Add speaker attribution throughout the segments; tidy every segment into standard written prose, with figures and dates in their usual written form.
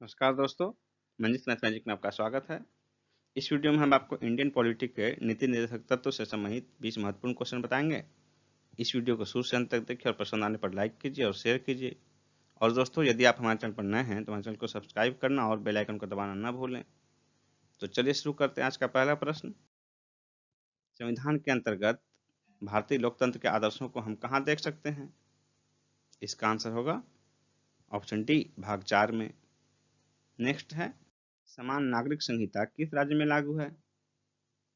Speaker 1: नमस्कार दोस्तों, Manjit math magic में आपका स्वागत है। इस वीडियो में हम आपको इंडियन पॉलिटिक के नीति निर्देशक तत्व से संबंधित 20 महत्वपूर्ण क्वेश्चन बताएंगे। इस वीडियो को शुरू से अंत तक देखिए और पसंद आने पर लाइक कीजिए और शेयर कीजिए। और दोस्तों, यदि आप हमारे चैनल पर नए हैं तो हमारे चैनल को सब्सक्राइब करना और बेल आइकन को दबाना न भूलें। तो चलिए शुरू करते हैं। आज का पहला प्रश्न, संविधान के अंतर्गत भारतीय लोकतंत्र के आदर्शों को हम कहाँ देख सकते हैं? इसका आंसर होगा ऑप्शन डी, भाग 4 में। नेक्स्ट है, समान नागरिक संहिता किस राज्य में लागू है?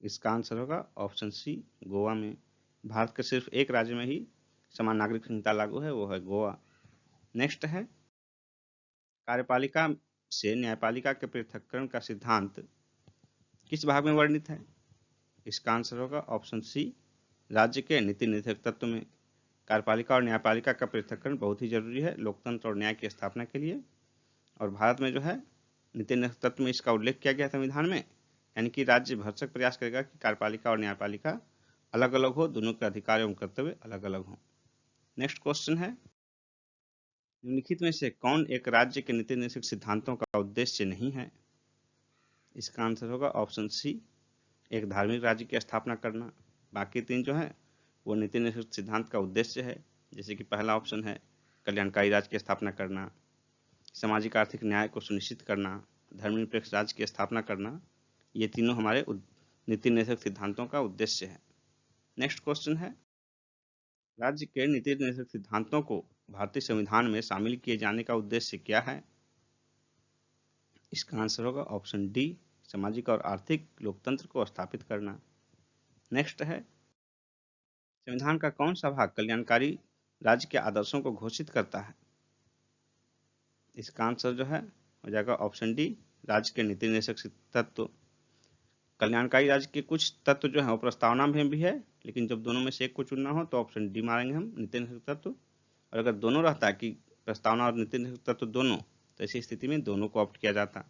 Speaker 1: इसका आंसर होगा ऑप्शन सी, गोवा में। भारत के सिर्फ एक राज्य में ही समान नागरिक संहिता लागू है, वो है गोवा। नेक्स्ट है, कार्यपालिका से न्यायपालिका के पृथक्करण का सिद्धांत किस भाग में वर्णित है? इसका आंसर होगा ऑप्शन सी, राज्य के नीति निर्देशक तत्व में। कार्यपालिका और न्यायपालिका का पृथक्करण बहुत ही जरूरी है लोकतंत्र और न्याय की स्थापना के लिए। और भारत में जो है नीति निर्देशक तत्व में इसका उल्लेख किया गया संविधान में, यानी कि राज्य भरसक प्रयास करेगा कि कार्यपालिका और न्यायपालिका अलग अलग हो, दोनों के अधिकार एवं कर्तव्य अलग अलग हों। नेक्स्ट क्वेश्चन है, निम्नलिखित में से कौन एक राज्य के नीति निर्देशक सिद्धांतों का उद्देश्य नहीं है? इसका आंसर होगा ऑप्शन सी, एक धार्मिक राज्य की स्थापना करना। बाकी तीन जो है वो नीति निर्देशक सिद्धांत का उद्देश्य है। जैसे कि पहला ऑप्शन है कल्याणकारी राज्य की स्थापना करना, सामाजिक आर्थिक न्याय को सुनिश्चित करना, धर्मनिरपेक्ष राज्य की स्थापना करना। ये तीनों हमारे नीति निर्देशक सिद्धांतों का उद्देश्य है। नेक्स्ट क्वेश्चन है, राज्य के नीति निर्देशक सिद्धांतों को भारतीय संविधान में शामिल किए जाने का उद्देश्य क्या है? इसका आंसर होगा ऑप्शन डी, सामाजिक और आर्थिक लोकतंत्र को स्थापित करना। नेक्स्ट है, संविधान का कौन सा भाग कल्याणकारी राज्य के आदर्शों को घोषित करता है? इसका आंसर जो है हो जाएगा ऑप्शन डी, राज्य के नीति निर्देशक तत्व। कल्याणकारी राज्य के कुछ तत्व जो है वो प्रस्तावना में भी है, लेकिन जब दोनों में से एक को चुनना हो तो ऑप्शन डी मारेंगे हम, नीति निर्देशक तत्व। और अगर दोनों रहता है कि प्रस्तावना और नीति निर्देशक तत्व दोनों, तो ऐसी स्थिति में दोनों को ऑप्ट किया जाता।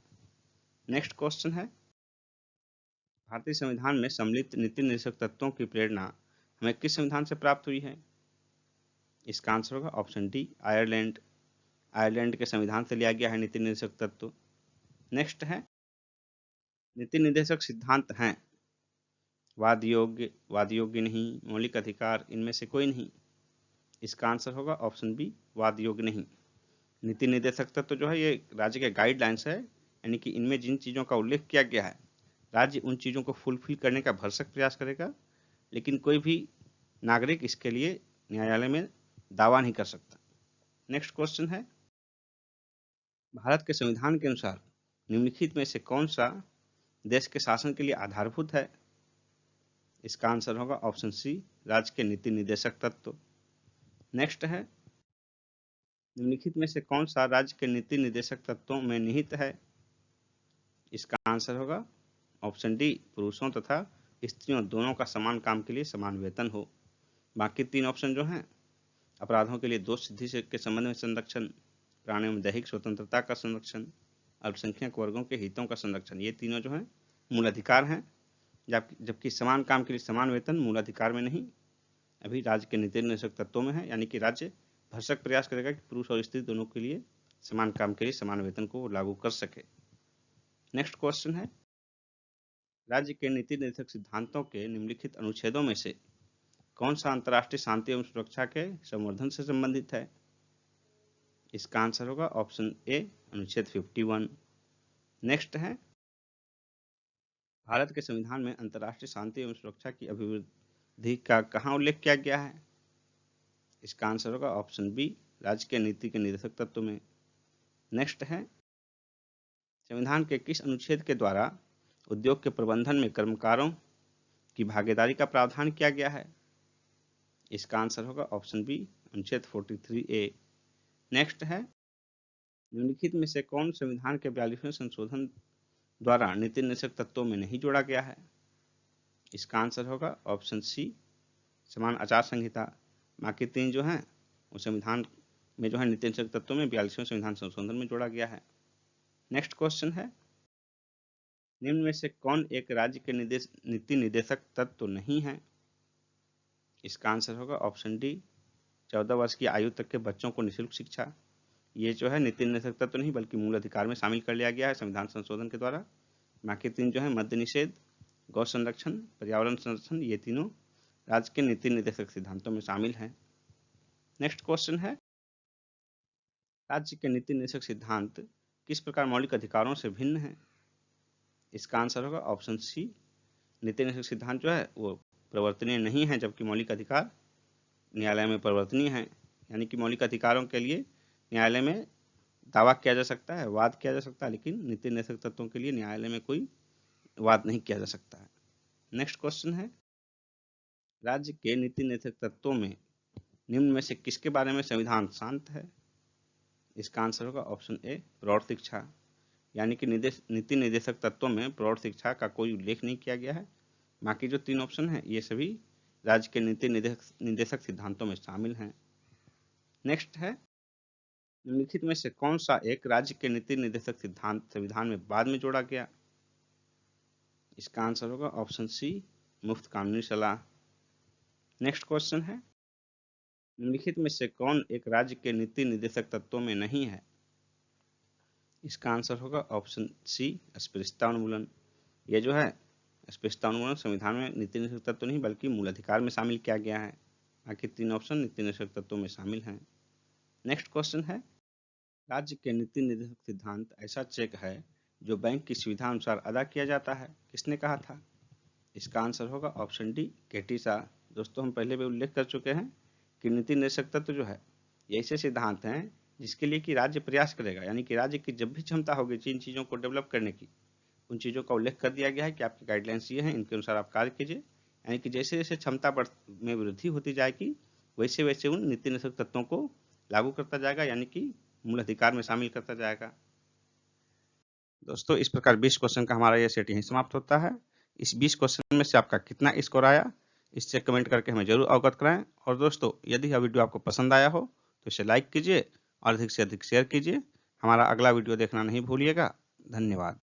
Speaker 1: नेक्स्ट क्वेश्चन है, भारतीय संविधान में सम्मिलित नीति निर्देशक तत्वों की प्रेरणा हमें किस संविधान से प्राप्त हुई है? इसका आंसर होगा ऑप्शन डी, आयरलैंड। आयरलैंड के संविधान से लिया गया है नीति निर्देशक तत्व। नेक्स्ट है, नीति निर्देशक सिद्धांत हैं वाद योग्य नहीं, मौलिक अधिकार, इनमें से कोई नहीं। इसका आंसर होगा ऑप्शन बी, वाद योग्य नहीं। नीति निर्देशक तत्व जो है ये राज्य के गाइडलाइंस है, यानी कि इनमें जिन चीज़ों का उल्लेख किया गया है राज्य उन चीज़ों को फुलफिल करने का भरसक प्रयास करेगा, लेकिन कोई भी नागरिक इसके लिए न्यायालय में दावा नहीं कर सकता। नेक्स्ट क्वेश्चन है, भारत के संविधान के अनुसार निम्नलिखित में से कौन सा देश के शासन के लिए आधारभूत है? इसका आंसर होगा ऑप्शन सी, राज्य के नीति निर्देशक तत्व। नेक्स्ट है, निम्नलिखित में से कौन सा राज्य के नीति निर्देशक तत्वों में निहित है? इसका आंसर होगा ऑप्शन डी, पुरुषों तथा स्त्रियों दोनों का समान काम के लिए समान वेतन हो। बाकी तीन ऑप्शन जो हैं, अपराधों के लिए दोष सिद्धि के संबंध में संरक्षण, प्राणियों में दैहिक स्वतंत्रता का संरक्षण, अल्पसंख्यक वर्गों के हितों का संरक्षण, ये तीनों जो हैं मूल अधिकार हैं, जबकि समान काम के लिए समान वेतन मूल अधिकार में नहीं, अभी राज्य के नीति निर्देशक तत्वों में है। यानी कि राज्य भरसक प्रयास करेगा कि पुरुष और स्त्री दोनों के लिए समान काम के लिए समान वेतन को लागू कर सके। नेक्स्ट क्वेश्चन है, राज्य के नीति निर्देशक सिद्धांतों के निम्नलिखित अनुच्छेदों में से कौन सा अंतर्राष्ट्रीय शांति एवं सुरक्षा के संवर्धन से संबंधित है? इसका आंसर होगा ऑप्शन ए, अनुच्छेद 51। नेक्स्ट है, भारत के संविधान में अंतर्राष्ट्रीय शांति एवं सुरक्षा की अभिवृद्धि का कहाँ उल्लेख किया गया है? इसका आंसर होगा ऑप्शन बी, राज्य के नीति के निर्देशक तत्व में। नेक्स्ट है, संविधान के किस अनुच्छेद के द्वारा उद्योग के प्रबंधन में कर्मकारों की भागीदारी का प्रावधान किया गया है? इसका आंसर होगा ऑप्शन बी, अनुच्छेद 43A। नेक्स्ट है, निम्नलिखित में से कौन संविधान के 42वें संशोधन द्वारा नीति निर्देशक तत्वों में नहीं जोड़ा गया है? इसका आंसर होगा ऑप्शन सी, समान आचार संहिता। बाकी तीन जो हैं वो संविधान में जो है नीति निर्देशक तत्वों में 42वें संविधान संशोधन में जोड़ा गया है। नेक्स्ट क्वेश्चन है, निम्न में से कौन एक राज्य के नीति निर्देशक तत्व नहीं है? इसका आंसर होगा ऑप्शन डी, 14 वर्ष की आयु तक के बच्चों को निःशुल्क शिक्षा, ये जो है नीति निर्देशक तत्व नहीं बल्कि मूल अधिकार में शामिल कर लिया गया है संविधान संशोधन के द्वारा। बाकी 3 जो है मद्य निषेध, गौ संरक्षण, पर्यावरण संरक्षण, ये तीनों राज्य के नीति निर्देशक सिद्धांतों में शामिल हैं। नेक्स्ट क्वेश्चन है, राज्य के नीति निर्देशक सिद्धांत किस प्रकार मौलिक अधिकारों से भिन्न है? इसका आंसर होगा ऑप्शन सी, नीति निर्देशक सिद्धांत जो है वो प्रवर्तनीय नहीं है, जबकि मौलिक अधिकार न्यायालय में प्रवर्तनीय है। यानी कि मौलिक अधिकारों के लिए न्यायालय में दावा किया जा सकता है, वाद किया जा सकता है, लेकिन नीति निर्देशक तत्वों के लिए न्यायालय में कोई वाद नहीं किया जा सकता है। नेक्स्ट क्वेश्चन है, राज्य के नीति निर्देशक तत्वों में निम्न में से किसके बारे में संविधान शांत है? इसका आंसर होगा ऑप्शन ए, प्रौढ़ शिक्षा। यानी कि नीति निर्देशक तत्वों में प्रौढ़ शिक्षा का कोई उल्लेख नहीं किया गया है। बाकी जो 3 ऑप्शन है ये सभी राज्य के नीति निर्देशक सिद्धांतों में शामिल हैं। नेक्स्ट है, निम्नलिखित में से कौन सा एक राज्य के नीति निर्देशक सिद्धांत संविधान में बाद में जोड़ा गया? इसका आंसर होगा ऑप्शन सी, मुफ्त कानूनी सलाह। नेक्स्ट क्वेश्चन है, निम्नलिखित में से कौन एक राज्य के नीति निर्देशक तत्वों में नहीं है? इसका आंसर होगा ऑप्शन सी, अस्पृश्यता उन्मूलन। ये जो है अस्पृश्यता उन्मूलन संविधान में नीति निर्देशक तत्व नहीं बल्कि मूल अधिकार में शामिल किया गया है। बाकी 3 ऑप्शन नीति निर्देशक तत्वों में शामिल हैं। नेक्स्ट क्वेश्चन है, राज्य के नीति निर्देशक सिद्धांत ऐसा चेक है जो बैंक की सुविधा अनुसार अदा किया जाता है, किसने कहा था? इसका आंसर होगा ऑप्शन डी, केटी शाह। दोस्तों हम पहले भी उल्लेख कर चुके हैं कि नीति निर्देशक तत्व जो है ये ऐसे सिद्धांत हैं जिसके लिए कि राज्य प्रयास करेगा, यानी कि राज्य की जब भी क्षमता होगी जिन चीज़ों को डेवलप करने की, उन चीज़ों का उल्लेख कर दिया गया है कि आपकी गाइडलाइंस ये हैं, इनके अनुसार आप कार्य कीजिए। यानी कि जैसे जैसे क्षमता में वृद्धि होती जाएगी वैसे वैसे उन नीति निर्देशक तत्वों को लागू करता जाएगा, यानी कि मूल अधिकार में शामिल करता जाएगा। दोस्तों इस प्रकार 20 क्वेश्चन का हमारा यह सेट यहीं समाप्त होता है। इस 20 क्वेश्चन में से आपका कितना स्कोर आया इससे कमेंट करके हमें जरूर अवगत कराएं। और दोस्तों यदि यह वीडियो आपको पसंद आया हो तो इसे लाइक कीजिए और अधिक से अधिक शेयर कीजिए। हमारा अगला वीडियो देखना नहीं भूलिएगा। धन्यवाद।